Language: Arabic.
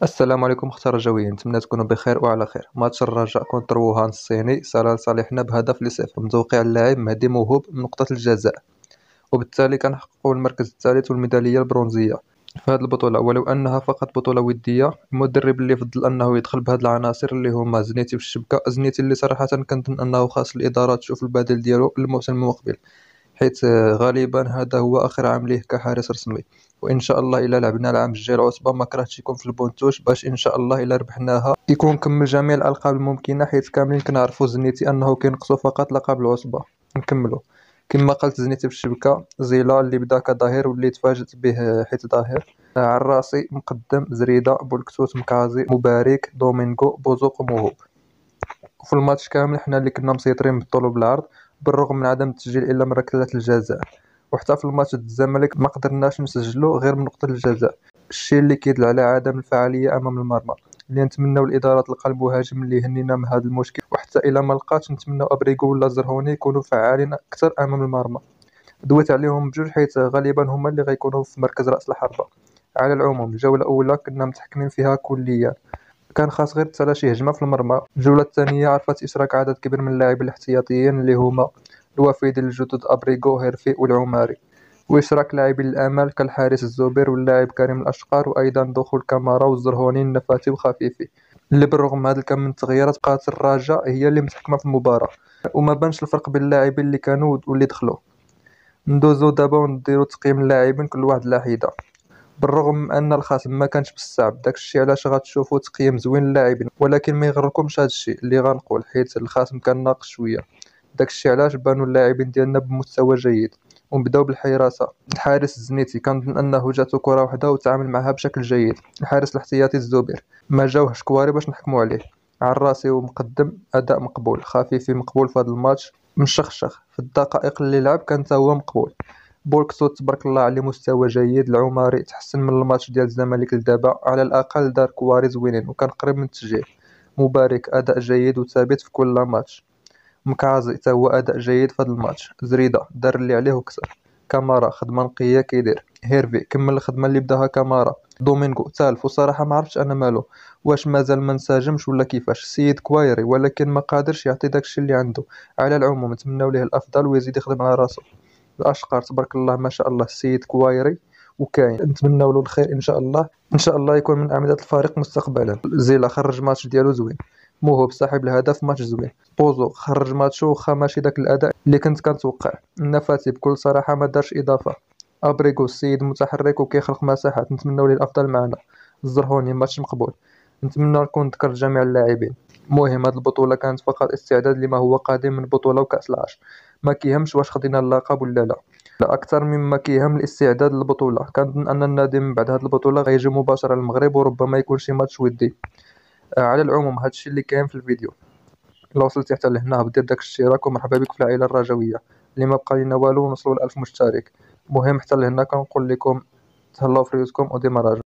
السلام عليكم اختار الرجويين، نتمنى تكونوا بخير وعلى خير. ماتش الرجاء كونتر ووهان الصيني سار لصالحنا بهدف لصفر من توقيع اللاعب مهدي موهوب من نقطة الجزاء، وبالتالي كنحققوا المركز الثالث والميدالية البرونزية في هذه البطولة. ولو أنها فقط بطولة ودية، المدرب اللي فضل أنه يدخل بهاد العناصر اللي هما زنيتي في الشبكة، زنيتي اللي صراحة كنظن أنه خاص الإدارة تشوف البديل ديالو الموسم المقبل، حيث غالبا هذا هو آخر عام ليه كحارس رسمي. وإن شاء الله إلا لعبنا العام الجاي العصبة ما كرهتش يكون في البونتوش، باش إن شاء الله إلا ربحناها يكون كمل جميع الألقاب الممكنة، حيث كاملين كنعرفوا زنيتي أنه كينقصو فقط لقب العصبة نكملو. كما قلت زنيتي في الشبكة، زيلا اللي بدا كظهير واللي تفاجأت به حيت ظاهر، عراسي، مقدم، زريدة، بولكسوت، مكازي، مبارك، دومينغو، بوزوق، وموهوب. وفي الماتش كامل حنا اللي كنا مسيطرين بالطول وبالعرض، بالرغم من عدم التسجيل الا من ركلات الجزاء. وحتى في الماتش ضد الزمالك ما قدرناش نسجلو غير من نقطة الجزاء، الشيء اللي كيدل على عدم الفعالية امام المرمى. اللي نتمناو الاداره تلقى المهاجم اللي يهنينا من هذا المشكل، وحتى الا ما لقاتش نتمناو ابريغو ولا زرهوني يكونوا فعالين اكثر امام المرمى. دويت عليهم بجوج حيت غالبا هما اللي غيكونوا في مركز راس الحربة. على العموم الجولة الأولى كنا متحكمين فيها كليا، كان خاص غير تسالى شي هجمة في المرمى. الجولة الثانية عرفت إشراك عدد كبير من اللاعبين الاحتياطيين اللي هما الوافدين الجدد أبريغو، هيرفي، والعماري، وإشراك لاعبين الأمل كالحارس الزبير واللاعب كريم الأشقر، وأيضا دخول كامارا والزرهوني النفاتي وخفيفي، اللي بالرغم من هذا الكم من التغييرات بقات الرجاء هي اللي متحكمة في المباراة، وما بانش الفرق بين اللاعبين اللي كانوا واللي دخلوا. ندوزو دابا ونديرو تقييم اللاعبين كل واحد على حدة. بالرغم من ان الخصم ما كانش بالصعب، داكشي علاش غتشوفوا تقييم زوين للاعبين، ولكن ما يغركمش هادشي اللي غنقول، حيت الخصم كان ناقص شويه. داكشي علاش بانوا اللاعبين ديالنا بمستوى جيد. ونبداو بالحراسه. الحارس الزنيتي كنظن انه جاتو كره واحده وتعامل معها بشكل جيد. الحارس الاحتياطي الزبير ما جاوهش كواري باش نحكموا عليه. عراسي ومقدم، اداء مقبول. خفيفي مقبول في هذا الماتش، مشخشخ في الدقائق اللي لعب كان تا هو مقبول. بولكسوت تبارك الله عليه مستوى جيد. العماري تحسن من الماتش ديال الزمالك لدابا، على الاقل دار كواري زوينين وكان قريب من التسجيل. مبارك اداء جيد وثابت في كل ماتش. مكازي حتى هو اداء جيد في هذا الماتش. زريده دار اللي عليه وكسر. كامارا خدمه نقيه كيدير. هيرفي كمل الخدمه اللي بداها كامارا. دومينغو تالف، وصراحه ما عرفتش انا مالو، واش مازال ما انسجمش ولا كيفاش. السيد كوايري ولكن ما قادرش يعطي داكشي اللي عنده. على العموم نتمنوا ليه الافضل ويزيد يخدم على راسو. الاشقر تبارك الله ما شاء الله السيد كوايري، وكاين نتمنوا له الخير ان شاء الله، ان شاء الله يكون من اعمده الفريق مستقبلا. زيلا خرج ماتش ديالو زوين. موهوب صاحب الهدف ماتش زوين. بوزو خرج ماتشو وخا ماشي داك الاداء اللي كنت كنتوقع. النفاتي بكل صراحه ما دارش اضافه. ابريغو السيد متحرك وكيخلق مساحات، نتمنوا ليه الافضل معنا. الزرهوني ماتش مقبول، نتمنى نكون ذكرت جميع اللاعبين. المهم هاد البطوله كانت فقط استعداد لما هو قادم من بطوله وكاس العرش، ما كيهمش واش خدينا اللقب ولا لا. لا اكثر مما كيهم الاستعداد للبطوله. كنظن ان النادي من بعد هاد البطوله غيجي مباشره للمغرب، وربما يكون شي ماتش ودي. على العموم هادشي اللي كاين في الفيديو. لو وصلتي حتى لهنا دير داك الاشتراك ومرحبا بك في العائله الرجويه. اللي ما بقى لينا والو نوصلوا ل 1000 مشترك. المهم حتى لهنا كنقول لكم تهلاو في ريوسكم وديما راجع.